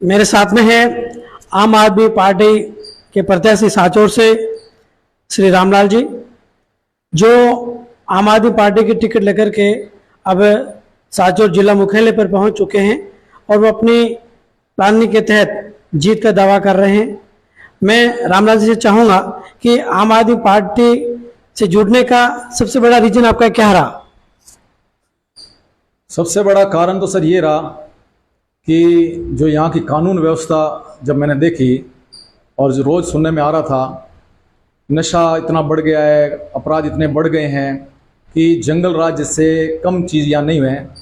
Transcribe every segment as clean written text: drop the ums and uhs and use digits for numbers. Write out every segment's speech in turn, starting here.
मेरे साथ में है आम आदमी पार्टी के प्रत्याशी सांचौर से श्री रामलाल जी, जो आम आदमी पार्टी की टिकट लेकर के अब सांचौर जिला मुख्यालय पर पहुंच चुके हैं और वो अपनी प्लानिंग के तहत जीत का दावा कर रहे हैं। मैं रामलाल जी से चाहूँगा कि आम आदमी पार्टी से जुड़ने का सबसे बड़ा रीजन आपका क्या रहा? सबसे बड़ा कारण तो सर ये रहा कि जो यहाँ की कानून व्यवस्था जब मैंने देखी और जो रोज़ सुनने में आ रहा था, नशा इतना बढ़ गया है, अपराध इतने बढ़ गए हैं कि जंगल राज से कम चीज़ यहाँ नहीं हुए हैं।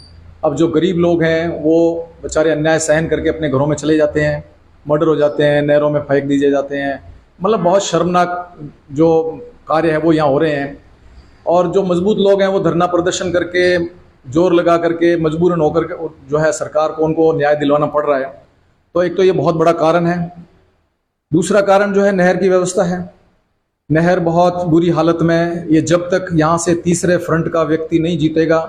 अब जो गरीब लोग हैं वो बेचारे अन्याय सहन करके अपने घरों में चले जाते हैं, मर्डर हो जाते हैं, नहरों में फेंक दिए जाते हैं। मतलब बहुत शर्मनाक जो कार्य है वो यहाँ हो रहे हैं। और जो मजबूत लोग हैं वो धरना प्रदर्शन करके, जोर लगा करके, मजबूरन होकर के जो है सरकार को उनको न्याय दिलवाना पड़ रहा है। तो एक तो ये बहुत बड़ा कारण है। दूसरा कारण जो है नहर की व्यवस्था है। नहर बहुत बुरी हालत में, ये जब तक यहाँ से तीसरे फ्रंट का व्यक्ति नहीं जीतेगा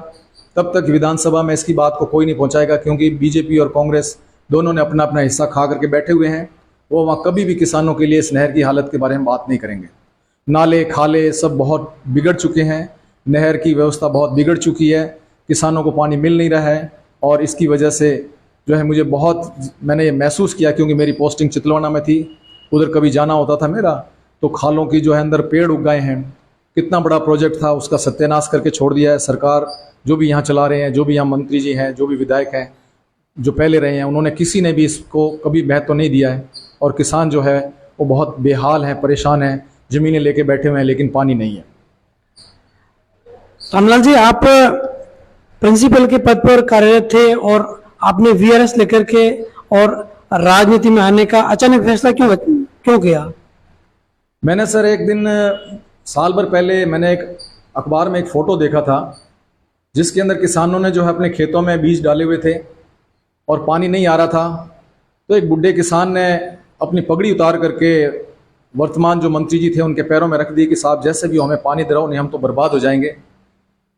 तब तक विधानसभा में इसकी बात को कोई नहीं पहुँचाएगा, क्योंकि बीजेपी और कांग्रेस दोनों ने अपना अपना हिस्सा खा करके बैठे हुए हैं। वो वहाँ कभी भी किसानों के लिए इस नहर की हालत के बारे में बात नहीं करेंगे। नाले खाले सब बहुत बिगड़ चुके हैं, नहर की व्यवस्था बहुत बिगड़ चुकी है, किसानों को पानी मिल नहीं रहा है। और इसकी वजह से जो है मुझे मैंने ये महसूस किया, क्योंकि मेरी पोस्टिंग चितलवाना में थी, उधर कभी जाना होता था मेरा, तो खालों की जो है अंदर पेड़ उग गए हैं। कितना बड़ा प्रोजेक्ट था, उसका सत्यानाश करके छोड़ दिया है सरकार। जो भी यहाँ चला रहे हैं, जो भी यहाँ मंत्री जी हैं, जो भी विधायक हैं, जो पहले रहे हैं, उन्होंने किसी ने भी इसको कभी महत्व नहीं दिया है। और किसान जो है वो बहुत बेहाल हैं, परेशान हैं, ज़मीनें लेके बैठे हुए हैं लेकिन पानी नहीं है। रामलाल जी, आप प्रिंसिपल के पद पर कार्यरत थे और आपने वीआरएस लेकर के और राजनीति में आने का अचानक फैसला क्यों किया? मैंने सर एक दिन साल भर पहले मैंने एक अखबार में एक फ़ोटो देखा था, जिसके अंदर किसानों ने जो है अपने खेतों में बीज डाले हुए थे और पानी नहीं आ रहा था। तो एक बुढ़े किसान ने अपनी पगड़ी उतार करके वर्तमान जो मंत्री जी थे उनके पैरों में रख दी कि साहब जैसे भी हो हमें पानी दिलाओ, नहीं हम तो बर्बाद हो जाएंगे।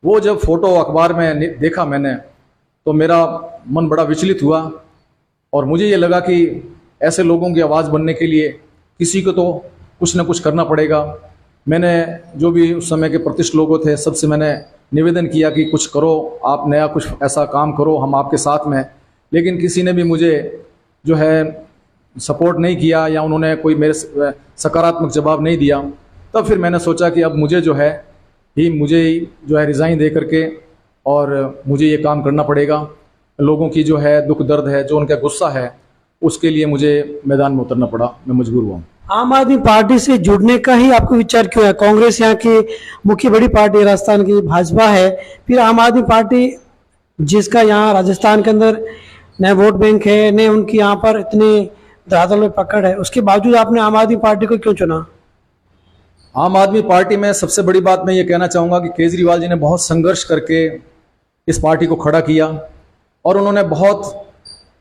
वो जब फ़ोटो अखबार में देखा मैंने, तो मेरा मन बड़ा विचलित हुआ और मुझे ये लगा कि ऐसे लोगों की आवाज़ बनने के लिए किसी को तो कुछ ना कुछ करना पड़ेगा। मैंने जो भी उस समय के प्रतिष्ठित लोग थे सबसे मैंने निवेदन किया कि कुछ करो, आप नया कुछ ऐसा काम करो, हम आपके साथ में हैं। लेकिन किसी ने भी मुझे जो है सपोर्ट नहीं किया या उन्होंने कोई मेरे सकारात्मक जवाब नहीं दिया। तब फिर मैंने सोचा कि अब मुझे जो है रिज़ाइन दे करके और मुझे ये काम करना पड़ेगा। लोगों की जो है दुख दर्द है, जो उनका गुस्सा है, उसके लिए मुझे मैदान में उतरना पड़ा, मैं मजबूर हुआ। आम आदमी पार्टी से जुड़ने का ही आपको विचार क्यों है? कांग्रेस यहाँ की मुख्य बड़ी पार्टी है, राजस्थान की भाजपा है, फिर आम आदमी पार्टी जिसका यहाँ राजस्थान के अंदर न वोट बैंक है, न उनकी यहाँ पर इतनी धरातल में पकड़ है, उसके बावजूद आपने आम आदमी पार्टी को क्यों चुना? आम आदमी पार्टी में सबसे बड़ी बात मैं ये कहना चाहूँगा कि केजरीवाल जी ने बहुत संघर्ष करके इस पार्टी को खड़ा किया और उन्होंने बहुत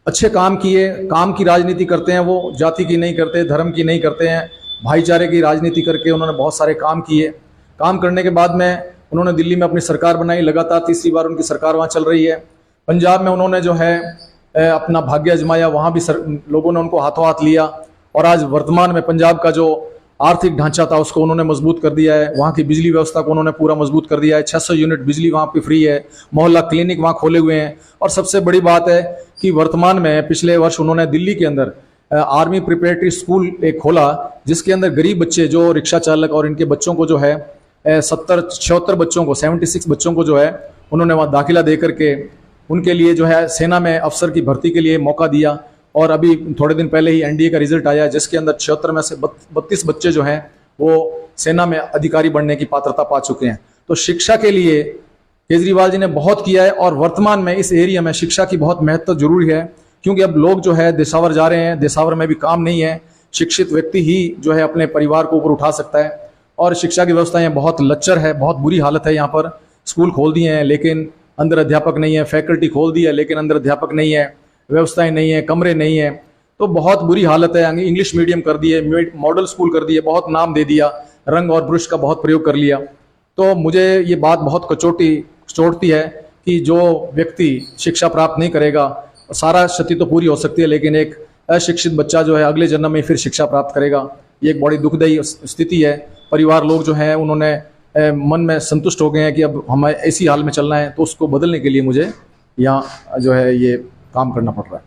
अच्छे काम किए। काम की राजनीति करते हैं वो, जाति की नहीं करते, धर्म की नहीं करते हैं, भाईचारे की राजनीति करके उन्होंने बहुत सारे काम किए। काम करने के बाद में उन्होंने दिल्ली में अपनी सरकार बनाई, लगातार तीसरी बार उनकी सरकार वहाँ चल रही है। पंजाब में उन्होंने जो है अपना भाग्य आजमाया, वहाँ भी लोगों ने उनको हाथों हाथ लिया और आज वर्तमान में पंजाब का जो आर्थिक ढांचा था उसको उन्होंने मजबूत कर दिया है। वहाँ की बिजली व्यवस्था को उन्होंने पूरा मजबूत कर दिया है। 600 यूनिट बिजली वहाँ पे फ्री है, मोहल्ला क्लिनिक वहाँ खोले हुए हैं। और सबसे बड़ी बात है कि वर्तमान में पिछले वर्ष उन्होंने दिल्ली के अंदर आर्मी प्रिपरेटरी स्कूल एक खोला, जिसके अंदर गरीब बच्चे जो रिक्शा चालक और इनके बच्चों को जो है 76 बच्चों को 76 बच्चों को जो है उन्होंने वहाँ दाखिला दे करके उनके लिए जो है सेना में अफसर की भर्ती के लिए मौका दिया। और अभी थोड़े दिन पहले ही एनडीए का रिजल्ट आया, जिसके अंदर 76 में से 32 बच्चे जो हैं वो सेना में अधिकारी बनने की पात्रता पा चुके हैं। तो शिक्षा के लिए केजरीवाल जी ने बहुत किया है और वर्तमान में इस एरिया में शिक्षा की बहुत महत्व जरूरी है, क्योंकि अब लोग जो है देशावर जा रहे हैं, देशावर में भी काम नहीं है। शिक्षित व्यक्ति ही जो है अपने परिवार को ऊपर उठा सकता है। और शिक्षा की व्यवस्था यहाँ बहुत लच्चर है, बहुत बुरी हालत है। यहाँ पर स्कूल खोल दिए हैं लेकिन अंदर अध्यापक नहीं है, फैकल्टी खोल दी है लेकिन अंदर अध्यापक नहीं है, व्यवस्थाएं नहीं है, कमरे नहीं है। तो बहुत बुरी हालत है। इंग्लिश मीडियम कर दिए, मॉडल स्कूल कर दिए, बहुत नाम दे दिया, रंग और ब्रश का बहुत प्रयोग कर लिया। तो मुझे ये बात बहुत चोटती है कि जो व्यक्ति शिक्षा प्राप्त नहीं करेगा, सारा क्षति तो पूरी हो सकती है, लेकिन एक अशिक्षित बच्चा जो है अगले जन्म में फिर शिक्षा प्राप्त करेगा। ये एक बड़ी दुखदायी स्थिति है। परिवार लोग जो हैं उन्होंने मन में संतुष्ट हो गए हैं कि अब हमें ऐसी हाल में चलना है, तो उसको बदलने के लिए मुझे यहाँ जो है ये काम करना पड़ रहा है।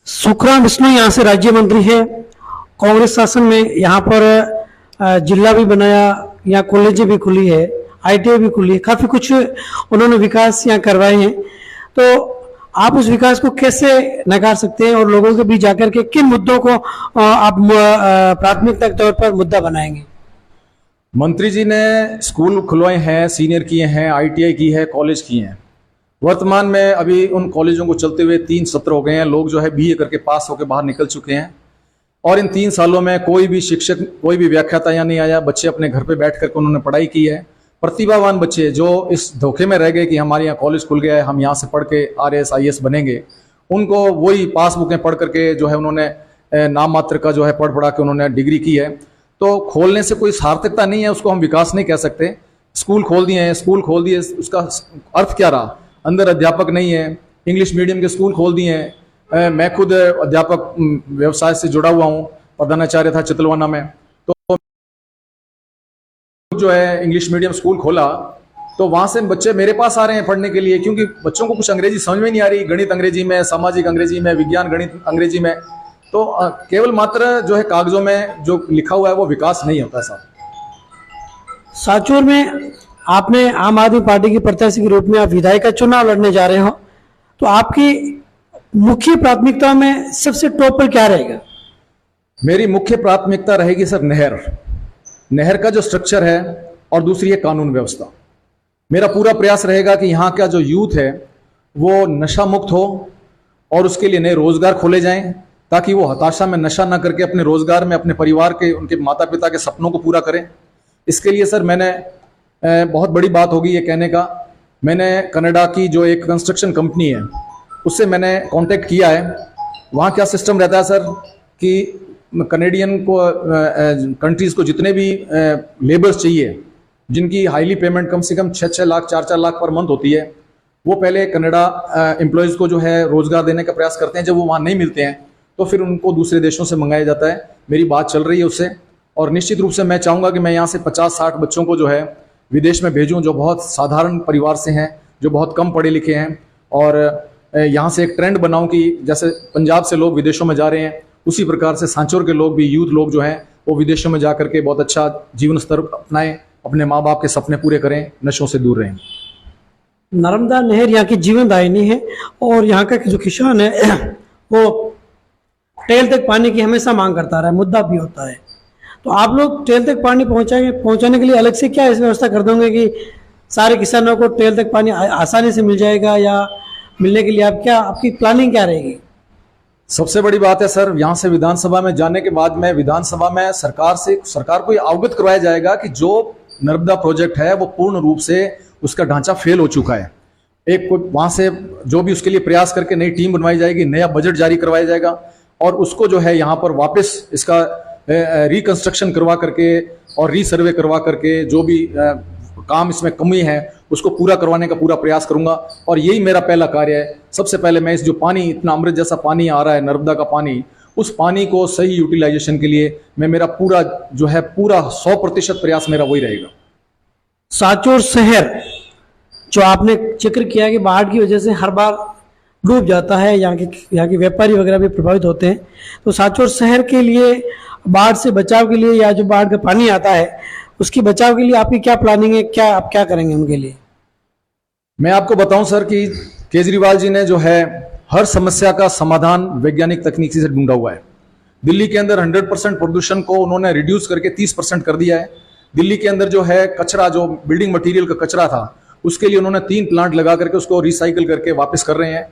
सुखराम विष्णु यहाँ से राज्य मंत्री है। कांग्रेस शासन में यहाँ पर जिला भी बनाया, यहाँ कॉलेजें भी खुली है, ITI भी खुली है, काफी कुछ उन्होंने विकास यहाँ करवाए हैं। तो आप उस विकास को कैसे नकार सकते हैं और लोगों के बीच जाकर के किन मुद्दों को आप प्राथमिकता के तौर पर मुद्दा बनाएंगे? मंत्री जी ने स्कूल खुलवाए हैं, सीनियर किए हैं, ITI की है, कॉलेज किए हैं। वर्तमान में अभी उन कॉलेजों को चलते हुए 3 सत्र हो गए हैं। लोग जो है BA करके पास होकर बाहर निकल चुके हैं और इन 3 सालों में कोई भी शिक्षक, कोई भी व्याख्याता यहाँ नहीं आया। बच्चे अपने घर पे बैठ करके उन्होंने पढ़ाई की है। प्रतिभावान बच्चे जो इस धोखे में रह गए कि हमारे यहाँ कॉलेज खुल गया है, हम यहाँ से पढ़ के RAS IAS बनेंगे, उनको वही पासबुकें पढ़ करके जो है उन्होंने नाम मात्र का जो है पढ़ा के उन्होंने डिग्री की है। तो खोलने से कोई सार्थकता नहीं है, उसको हम विकास नहीं कह सकते। स्कूल खोल दिए हैं, स्कूल खोल दिए, उसका अर्थ क्या रहा? अंदर अध्यापक नहीं है, इंग्लिश मीडियम के स्कूल खोल दिए हैं। मैं खुद अध्यापक व्यवसाय से जुड़ा हुआ हूँ, प्रधानाचार्य था चितलवाना में। तो जो है इंग्लिश मीडियम स्कूल खोला तो वहां से बच्चे मेरे पास आ रहे हैं पढ़ने के लिए, क्योंकि बच्चों को कुछ अंग्रेजी समझ में नहीं आ रही। गणित अंग्रेजी में, सामाजिक अंग्रेजी में, विज्ञान गणित अंग्रेजी में, तो केवल मात्र जो है कागजों में जो लिखा हुआ है वो विकास नहीं होता साहब। साचौर में आपने आम आदमी पार्टी की प्रत्याशी के रूप में आप विधायक का चुनाव लड़ने जा रहे हो, तो आपकी मुख्य प्राथमिकता में सबसे टॉप पर क्या रहेगा? मेरी मुख्य प्राथमिकता रहेगी सर नहर का जो स्ट्रक्चर है, और दूसरी है कानून व्यवस्था। मेरा पूरा प्रयास रहेगा कि यहाँ का जो यूथ है वो नशा मुक्त हो और उसके लिए नए रोजगार खोले जाएं, ताकि वो हताशा में नशा ना करके अपने रोजगार में अपने परिवार के, उनके माता पिता के सपनों को पूरा करें। इसके लिए सर मैंने बहुत बड़ी बात होगी ये कहने का, मैंने कनाडा की जो एक कंस्ट्रक्शन कंपनी है उससे मैंने कांटेक्ट किया है। वहाँ क्या सिस्टम रहता है सर कि कनेडियन को कंट्रीज को जितने भी लेबर्स चाहिए जिनकी हाईली पेमेंट कम से कम 6-6 लाख 4-4 लाख पर मंथ होती है, वो पहले कनाडा एम्प्लॉयज़ को जो है रोजगार देने का प्रयास करते हैं। जब वो वहाँ नहीं मिलते हैं तो फिर उनको दूसरे देशों से मंगाया जाता है। मेरी बात चल रही है उससे, और निश्चित रूप से मैं चाहूँगा कि मैं यहाँ से 50-60 बच्चों को जो है विदेश में भेजूँ, जो बहुत साधारण परिवार से हैं, जो बहुत कम पढ़े लिखे हैं, और यहाँ से एक ट्रेंड बनाऊँ कि जैसे पंजाब से लोग विदेशों में जा रहे हैं, उसी प्रकार से सांचौर के लोग भी, यूथ लोग जो हैं वो विदेशों में जा करके बहुत अच्छा जीवन स्तर अपनाएं, अपने माँ बाप के सपने पूरे करें, नशों से दूर रहें। नर्मदा नहर यहाँ की जीवनदायिनी है और यहाँ का जो किसान है वो टेल तक पानी की हमेशा मांग करता रहा है, मुद्दा भी होता है। तो आप लोग टेल तक पानी पहुँचाने के लिए अलग से क्या इस व्यवस्था कर दोगे कि सारे किसानों को टेल तक पानी आसानी से मिल जाएगा, या मिलने के लिए आपकी प्लानिंग क्या रहेगी? सबसे बड़ी बात है सर, यहाँ से विधानसभा में जाने के बाद में विधानसभा में सरकार को ये अवगत करवाया जाएगा कि जो नर्मदा प्रोजेक्ट है वो पूर्ण रूप से उसका ढांचा फेल हो चुका है। एक वहां से जो भी उसके लिए प्रयास करके नई टीम बनवाई जाएगी, नया बजट जारी करवाया जाएगा, और उसको जो है यहाँ पर वापस इसका रिकंस्ट्रक्शन करवा करके और रीसर्वे करवा करके जो भी काम इसमें कमी है उसको पूरा करवाने का पूरा प्रयास करूंगा। और यही मेरा पहला कार्य है। सबसे पहले मैं इस जो पानी, इतना अमृत जैसा पानी आ रहा है, नर्मदा का पानी, उस पानी को सही यूटिलाइजेशन के लिए मैं मेरा पूरा 100% प्रयास मेरा वही रहेगा। सांचौर शहर जो आपने जिक्र किया कि बाढ़ की वजह से हर बार डूब जाता है, यहाँ के व्यापारी वगैरह भी प्रभावित होते हैं, तो सांचौर शहर के लिए बाढ़ से बचाव के लिए, या जो बाढ़ का पानी आता है उसकी बचाव के लिए आपकी क्या प्लानिंग है, आप क्या करेंगे उनके लिए? मैं आपको बताऊं सर कि केजरीवाल जी ने जो है हर समस्या का समाधान वैज्ञानिक तकनीक से ढूंढा हुआ है। दिल्ली के अंदर 100% प्रदूषण को उन्होंने रिड्यूस करके 30% कर दिया है। दिल्ली के अंदर जो है कचरा, जो बिल्डिंग मटेरियल का कचरा था, उसके लिए उन्होंने 3 प्लांट लगा करके उसको रिसाइकिल करके वापस कर रहे हैं।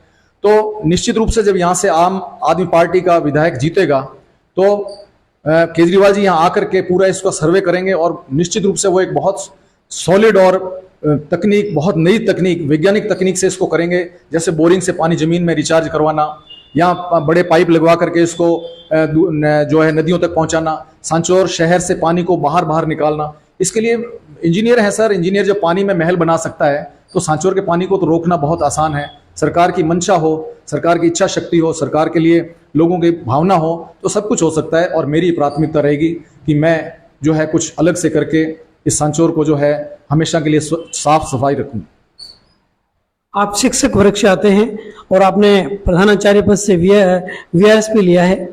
तो निश्चित रूप से जब यहाँ से आम आदमी पार्टी का विधायक जीतेगा तो केजरीवाल जी यहाँ आकर के पूरा इसका सर्वे करेंगे, और निश्चित रूप से वो एक बहुत सॉलिड और तकनीक, बहुत नई तकनीक, वैज्ञानिक तकनीक से इसको करेंगे। जैसे बोरिंग से पानी जमीन में रिचार्ज करवाना, या बड़े पाइप लगवा करके इसको जो है नदियों तक पहुंचाना, सांचौर शहर से पानी को बाहर निकालना, इसके लिए इंजीनियर है सर, इंजीनियर जब पानी में महल बना सकता है तो सांचौर के पानी को तो रोकना बहुत आसान है। सरकार की मंशा हो, सरकार की इच्छा शक्ति हो, सरकार के लिए लोगों की भावना हो तो सब कुछ हो सकता है। और मेरी प्राथमिकता रहेगी कि मैं जो है कुछ अलग से करके इस सांचौर को जो है हमेशा के लिए साफ सफाई रखूं। आप शिक्षक वर्ग से आते हैं और आपने प्रधानाचार्य पद से VRSP लिया है,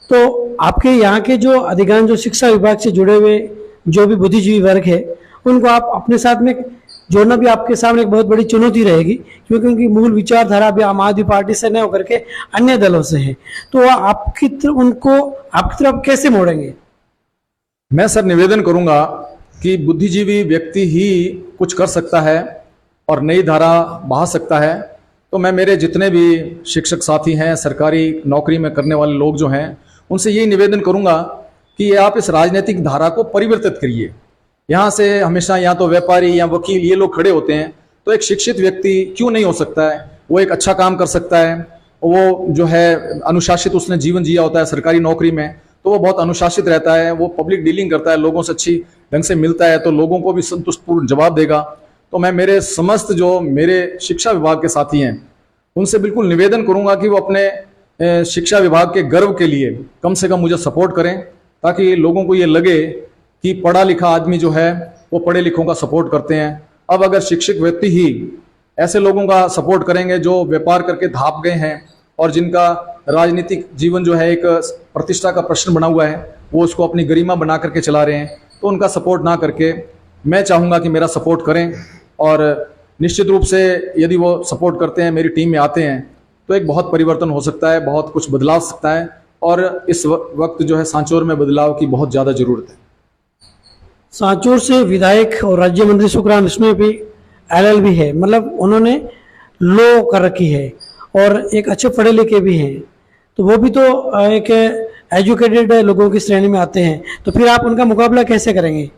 तो आपके यहाँ के जो अधिकांश जो शिक्षा विभाग से जुड़े हुए जो भी बुद्धिजीवी वर्ग है उनको आप अपने साथ में जोड़ना भी आपके सामने एक बहुत बड़ी चुनौती रहेगी, क्योंकि उनकी मूल विचारधारा भी आम आदमी पार्टी से न होकर के अन्य दलों से है। तो आपकी तरफ कैसे मोड़ेंगे? मैं सर निवेदन करूंगा कि बुद्धिजीवी व्यक्ति ही कुछ कर सकता है और नई धारा बहा सकता है। तो मैं मेरे जितने भी शिक्षक साथी हैं, सरकारी नौकरी में करने वाले लोग जो हैं, उनसे यही निवेदन करूंगा कि आप इस राजनीतिक धारा को परिवर्तित करिए। यहाँ से हमेशा या तो व्यापारी या वकील ये लोग खड़े होते हैं, तो एक शिक्षित व्यक्ति क्यों नहीं हो सकता है? वो एक अच्छा काम कर सकता है, वो जो है अनुशासित उसने जीवन जिया होता है सरकारी नौकरी में, तो वो बहुत अनुशासित रहता है, वो पब्लिक डीलिंग करता है, लोगों से अच्छी ढंग से मिलता है, तो लोगों को भी संतुष्टपूर्ण जवाब देगा। तो मैं मेरे समस्त जो मेरे शिक्षा विभाग के साथी हैं उनसे बिल्कुल निवेदन करूंगा कि वो अपने शिक्षा विभाग के गर्व के लिए कम से कम मुझे सपोर्ट करें, ताकि लोगों को ये लगे कि पढ़ा लिखा आदमी जो है वो पढ़े लिखों का सपोर्ट करते हैं। अब अगर शिक्षित व्यक्ति ही ऐसे लोगों का सपोर्ट करेंगे जो व्यापार करके धाप गए हैं और जिनका राजनीतिक जीवन जो है एक प्रतिष्ठा का प्रश्न बना हुआ है, वो उसको अपनी गरिमा बना करके चला रहे हैं, तो उनका सपोर्ट ना करके मैं चाहूँगा कि मेरा सपोर्ट करें। और निश्चित रूप से यदि वो सपोर्ट करते हैं, मेरी टीम में आते हैं, तो एक बहुत परिवर्तन हो सकता है, बहुत कुछ बदलाव सकता है। और इस वक्त जो है सांचौर में बदलाव की बहुत ज़्यादा ज़रूरत है। सांचौर से विधायक और राज्य मंत्री सुखराम विश्नोई भी LLB है, मतलब उन्होंने लॉ कर रखी है और एक अच्छे पढ़े लिखे भी हैं, तो वो भी तो एक एजुकेटेड लोगों की श्रेणी में आते हैं, तो फिर आप उनका मुकाबला कैसे करेंगे?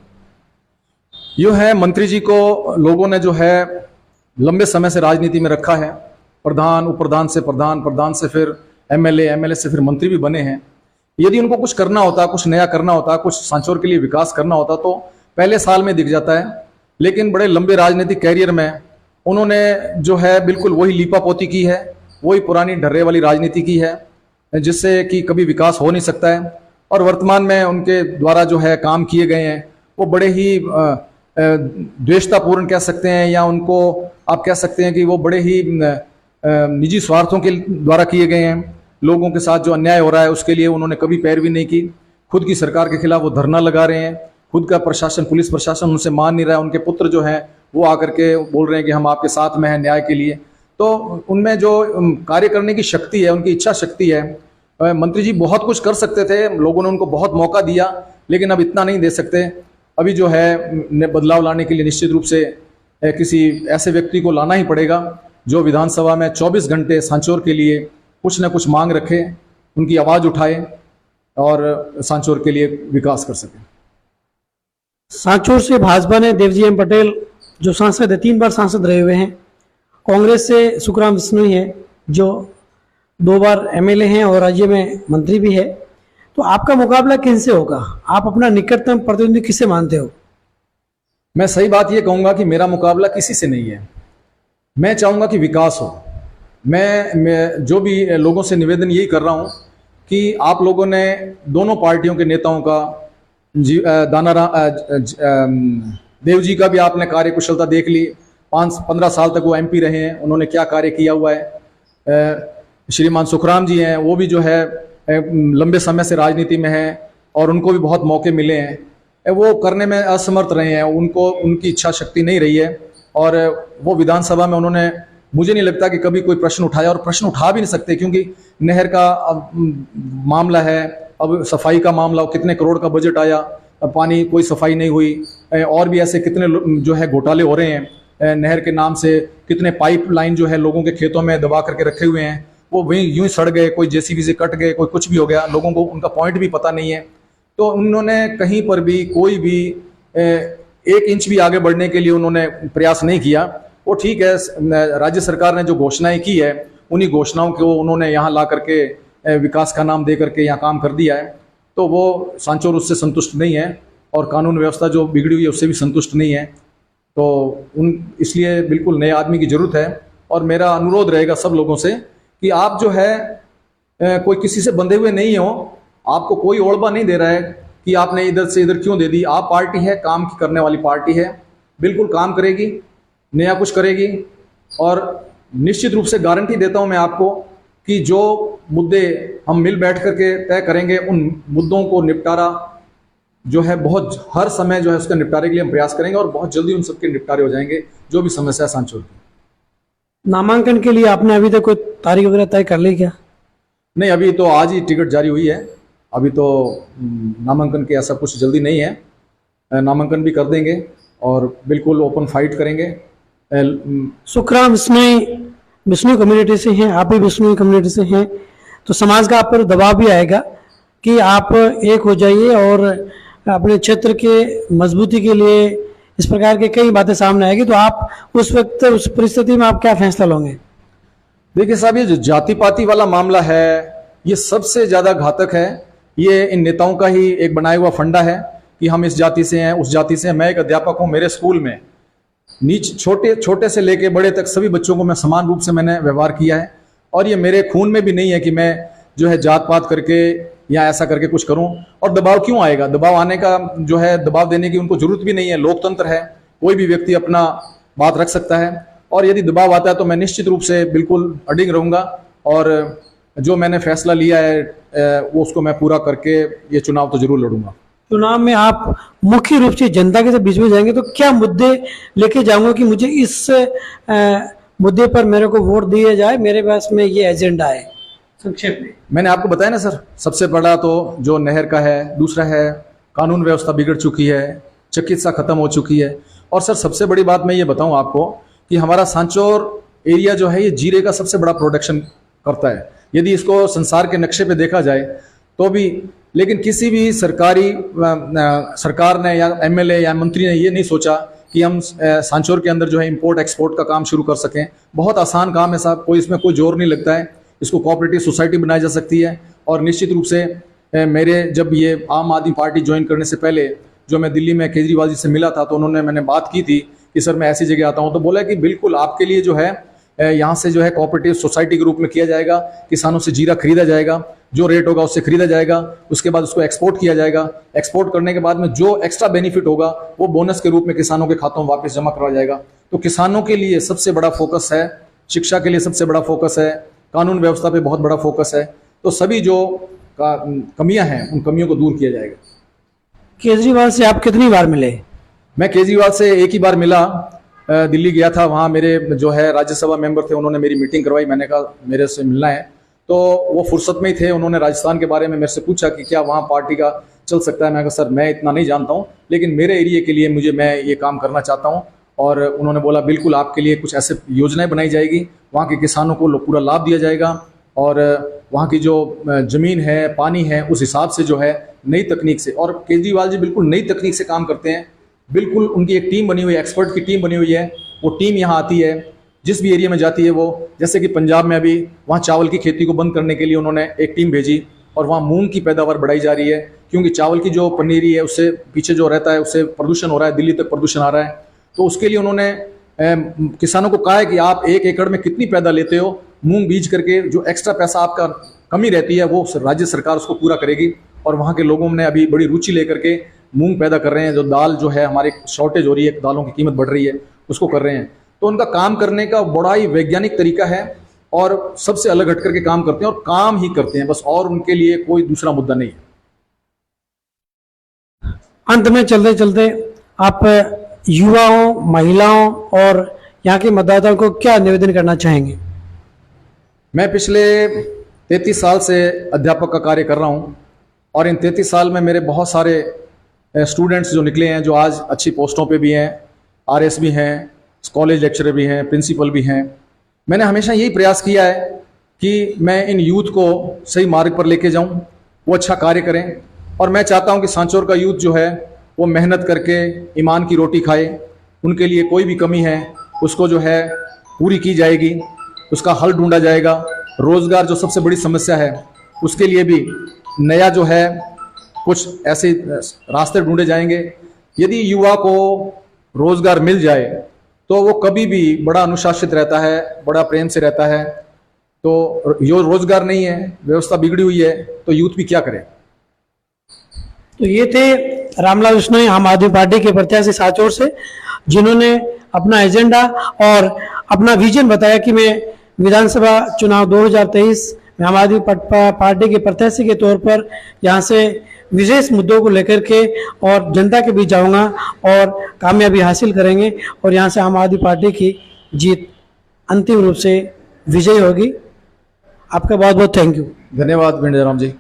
यूँ है, मंत्री जी को लोगों ने जो है लंबे समय से राजनीति में रखा है, प्रधान, उप प्रधान से प्रधान, प्रधान से फिर MLA, MLA से फिर मंत्री भी बने हैं। यदि उनको कुछ करना होता, कुछ नया करना होता, कुछ सांचौर के लिए विकास करना होता तो पहले साल में दिख जाता है। लेकिन बड़े लंबे राजनीतिक कैरियर में उन्होंने जो है बिल्कुल वही लीपापोती की है, वही पुरानी ढर्रे वाली राजनीति की है, जिससे कि कभी विकास हो नहीं सकता है। और वर्तमान में उनके द्वारा जो है काम किए गए हैं वो बड़े ही द्वेषतापूर्ण कह सकते हैं, या उनको आप कह सकते हैं कि वो बड़े ही निजी स्वार्थों के द्वारा किए गए हैं। लोगों के साथ जो अन्याय हो रहा है उसके लिए उन्होंने कभी पैरवी नहीं की। खुद की सरकार के खिलाफ वो धरना लगा रहे हैं, खुद का प्रशासन, पुलिस प्रशासन उनसे मान नहीं रहा है। उनके पुत्र जो हैं वो आकर के बोल रहे हैं कि हम आपके साथ में हैं न्याय के लिए। तो उनमें जो कार्य करने की शक्ति है, उनकी इच्छा शक्ति है। मंत्री जी बहुत कुछ कर सकते थे, लोगों ने उनको बहुत मौका दिया, लेकिन अब इतना नहीं दे सकते। अभी जो है बदलाव लाने के लिए निश्चित रूप से किसी ऐसे व्यक्ति को लाना ही पड़ेगा जो विधानसभा में 24 घंटे सांचौर के लिए कुछ न कुछ मांग रखे, उनकी आवाज़ उठाए और सांचौर के लिए विकास कर सके। सांचौर से भाजपा ने देवजी एम पटेल जो सांसद है, 3 बार सांसद रहे हुए हैं। कांग्रेस से सुखराम विश्नोई है जो 2 बार MLA हैं और राज्य में मंत्री भी है। तो आपका मुकाबला किनसे होगा? आप अपना निकटतम प्रतिद्वंदी किसे मानते हो? मैं सही बात ये कहूँगा कि मेरा मुकाबला किसी से नहीं है। मैं चाहूँगा कि विकास हो। मैं जो भी लोगों से निवेदन यही कर रहा हूँ कि आप लोगों ने दोनों पार्टियों के नेताओं का देव जी का भी आपने कार्यकुशलता देख ली। 5-15 साल तक वो MP रहे हैं, उन्होंने क्या कार्य किया हुआ है। श्रीमान सुखराम जी हैं, वो भी जो है लंबे समय से राजनीति में हैं और उनको भी बहुत मौके मिले हैं। वो करने में असमर्थ रहे हैं, उनको उनकी इच्छा शक्ति नहीं रही है और वो विधानसभा में उन्होंने, मुझे नहीं लगता कि कभी कोई प्रश्न उठाया, और प्रश्न उठा भी नहीं सकते क्योंकि नहर का मामला है, अब सफाई का मामला, कितने करोड़ का बजट आया, पानी कोई सफाई नहीं हुई, और भी ऐसे कितने जो है घोटाले हो रहे हैं। नहर के नाम से कितने पाइपलाइन जो है लोगों के खेतों में दबा करके रखे हुए हैं, वो वहीं यूं ही सड़ गए, कोई JCB से कट गए, कोई कुछ भी हो गया, लोगों को उनका पॉइंट भी पता नहीं है। तो उन्होंने कहीं पर भी कोई भी 1 इंच भी आगे बढ़ने के लिए उन्होंने प्रयास नहीं किया। वो ठीक है, राज्य सरकार ने जो घोषणाएं की है उन्हीं घोषणाओं को उन्होंने यहाँ ला करके विकास का नाम दे करके यहाँ काम कर दिया है, तो वो सांचौर उससे संतुष्ट नहीं है। और कानून व्यवस्था जो बिगड़ी हुई है उससे भी संतुष्ट नहीं है। तो इसलिए बिल्कुल नए आदमी की ज़रूरत है। और मेरा अनुरोध रहेगा सब लोगों से कि आप जो है कोई किसी से बंधे हुए नहीं हो, आपको कोई ओढ़बा नहीं दे रहा है कि आपने इधर से इधर क्यों दे दी। आप पार्टी है, काम करने वाली पार्टी है, बिल्कुल काम करेगी, नया कुछ करेगी। और निश्चित रूप से गारंटी देता हूं मैं आपको कि जो मुद्दे हम मिल बैठ करके तय करेंगे, उन मुद्दों को निपटारा जो है बहुत हर समय जो है उसका निपटारे के लिए हम प्रयास करेंगे और बहुत जल्दी उन सबके निपटारे हो जाएंगे जो भी समस्या है सांचौर की। नामांकन के लिए आपने अभी तक कोई तारीख वगैरह तय कर ली क्या? नहीं, अभी तो आज ही टिकट जारी हुई है। अभी तो नामांकन के ऐसा कुछ जल्दी नहीं है। नामांकन भी कर देंगे और बिल्कुल ओपन फाइट करेंगे। सुखराम बिश्नोई कम्युनिटी से हैं, आप भी बिश्नोई कम्युनिटी से हैं, तो समाज का आप पर दबाव भी आएगा कि आप एक हो जाइए और अपने क्षेत्र के मजबूती के लिए इस प्रकार के कई बातें सामने आएगी, तो आप उस वक्त उस परिस्थिति में आप क्या फैसला लोगे? देखिए साहब, ये जो जाति पाति वाला मामला है ये सबसे ज्यादा घातक है। ये इन नेताओं का ही एक बनाया हुआ फंडा है कि हम इस जाति से हैं, उस जाति से हैं। मैं एक अध्यापक हूं, मेरे स्कूल में छोटे से लेके बड़े तक सभी बच्चों को मैं समान रूप से मैंने व्यवहार किया है। और ये मेरे खून में भी नहीं है कि मैं जो है जात पात करके या ऐसा करके कुछ करूं। और दबाव क्यों आएगा? दबाव आने का जो है, दबाव देने की उनको जरूरत भी नहीं है। लोकतंत्र है, कोई भी व्यक्ति अपना बात रख सकता है। और यदि दबाव आता है तो मैं निश्चित रूप से बिल्कुल अडिग रहूंगा और जो मैंने फैसला लिया है वो उसको मैं पूरा करके ये चुनाव तो जरूर लड़ूंगा। चुनाव में आप मुख्य रूप से जनता के बीच में जाएंगे तो क्या मुद्दे लेके जाऊंगा कि मुझे इस मुद्दे पर मेरे को वोट दिया जाए, मेरे पास में ये एजेंडा है? संक्षेप में मैंने आपको बताया ना सर, सबसे बड़ा तो जो नहर का है, दूसरा है कानून व्यवस्था बिगड़ चुकी है, चिकित्सा खत्म हो चुकी है। और सर सबसे बड़ी बात मैं ये बताऊं आपको कि हमारा सांचौर एरिया जो है ये जीरे का सबसे बड़ा प्रोडक्शन करता है। यदि इसको संसार के नक्शे पे देखा जाए तो भी, लेकिन किसी भी सरकार ने या एमएलए या मंत्री ने ये नहीं सोचा कि हम सांचौर के अंदर जो है इंपोर्ट एक्सपोर्ट का काम शुरू कर सकें। बहुत आसान काम है साहब, कोई इसमें कोई जोर नहीं लगता है। इसको कोऑपरेटिव सोसाइटी बनाई जा सकती है। और निश्चित रूप से मेरे जब ये आम आदमी पार्टी ज्वाइन करने से पहले जो मैं दिल्ली में केजरीवाल जी से मिला था तो मैंने बात की थी कि सर मैं ऐसी जगह आता हूँ, तो बोला कि बिल्कुल आपके लिए जो है यहाँ से जो है कोऑपरेटिव सोसाइटी के रूप में किया जाएगा। किसानों से जीरा खरीदा जाएगा, जो रेट होगा उससे खरीदा जाएगा, उसके बाद उसको एक्सपोर्ट किया जाएगा। एक्सपोर्ट करने के बाद में जो एक्स्ट्रा बेनिफिट होगा वो बोनस के रूप में किसानों के खातों में वापस जमा करवाया जाएगा। तो किसानों के लिए सबसे बड़ा फोकस है, शिक्षा के लिए सबसे बड़ा फोकस है, कानून व्यवस्था पे बहुत बड़ा फोकस है। तो सभी जो कमियां हैं उन कमियों को दूर किया जाएगा। केजरीवाल से आप कितनी बार मिले? मैं केजरीवाल से एक ही बार मिला। दिल्ली गया था, वहाँ मेरे जो है राज्यसभा मेंबर थे, उन्होंने मेरी मीटिंग करवाई। मैंने कहा मेरे से मिलना है, तो वो फुर्सत में ही थे। उन्होंने राजस्थान के बारे में मेरे से पूछा कि क्या वहाँ पार्टी का चल सकता है। मैं कहा सर मैं इतना नहीं जानता हूँ, लेकिन मेरे एरिया के लिए मैं ये काम करना चाहता हूँ। और उन्होंने बोला बिल्कुल आपके लिए कुछ ऐसे योजनाएं बनाई जाएगी, वहाँ के किसानों को पूरा लाभ दिया जाएगा। और वहाँ की जो ज़मीन है, पानी है, उस हिसाब से जो है नई तकनीक से, और केजरीवाल जी बिल्कुल नई तकनीक से काम करते हैं। बिल्कुल उनकी एक टीम बनी हुई है, एक्सपर्ट की टीम बनी हुई है। वो टीम यहाँ आती है, जिस भी एरिया में जाती है वो, जैसे कि पंजाब में अभी वहाँ चावल की खेती को बंद करने के लिए उन्होंने एक टीम भेजी और वहाँ मूंग की पैदावार बढ़ाई जा रही है, क्योंकि चावल की जो पनीरी है उससे पीछे जो रहता है उससे प्रदूषण हो रहा है, दिल्ली तक प्रदूषण आ रहा है। तो उसके लिए उन्होंने किसानों को कहा है कि आप 1 एकड़ में कितनी पैदा लेते हो, मूंग बीज करके जो एक्स्ट्रा पैसा आपका कमी रहती है वो राज्य सरकार उसको पूरा करेगी। और वहाँ के लोगों ने अभी बड़ी रुचि लेकर के मूंग पैदा कर रहे हैं। जो दाल जो है हमारी शॉर्टेज हो रही है, दालों की कीमत बढ़ रही है, उसको कर रहे हैं। तो उनका काम करने का बड़ा ही वैज्ञानिक तरीका है और सबसे अलग हट करके काम करते हैं और काम ही करते हैं बस, और उनके लिए कोई दूसरा मुद्दा नहीं है। अंत में चलते चलते आप युवाओं, महिलाओं और यहाँ के मतदाताओं को क्या निवेदन करना चाहेंगे? मैं पिछले 33 साल से अध्यापक का कार्य कर रहा हूँ और इन 33 साल में मेरे बहुत सारे स्टूडेंट्स जो निकले हैं, जो आज अच्छी पोस्टों पे भी हैं, आरएस भी हैं, कॉलेज लेक्चरर भी हैं, प्रिंसिपल भी हैं। मैंने हमेशा यही प्रयास किया है कि मैं इन यूथ को सही मार्ग पर लेके जाऊं, वो अच्छा कार्य करें। और मैं चाहता हूं कि सांचौर का यूथ जो है वो मेहनत करके ईमान की रोटी खाए। उनके लिए कोई भी कमी है उसको जो है पूरी की जाएगी, उसका हल ढूंढा जाएगा। रोज़गार जो सबसे बड़ी समस्या है उसके लिए भी नया जो है कुछ ऐसे रास्ते ढूंढे जाएंगे। यदि युवा को रोजगार मिल जाए तो वो कभी भी बड़ा अनुशासित रहता है, बड़ा प्रेम से रहता है। तो यो रोजगार नहीं है, व्यवस्था बिगड़ी हुई है, तो यूथ भी क्या करे। तो ये थे रामलाल बिश्नोई, आम आदमी पार्टी के प्रत्याशी साचौर से, जिन्होंने अपना एजेंडा और अपना विजन बताया कि मैं विधानसभा चुनाव 2023 में आम आदमी पार्टी के प्रत्याशी के तौर पर यहाँ से विशेष मुद्दों को लेकर के और जनता के बीच जाऊंगा और कामयाबी हासिल करेंगे और यहाँ से आम आदमी पार्टी की जीत अंतिम रूप से विजयी होगी। आपका बहुत बहुत थैंक यू। धन्यवाद भिंड जयराम जी।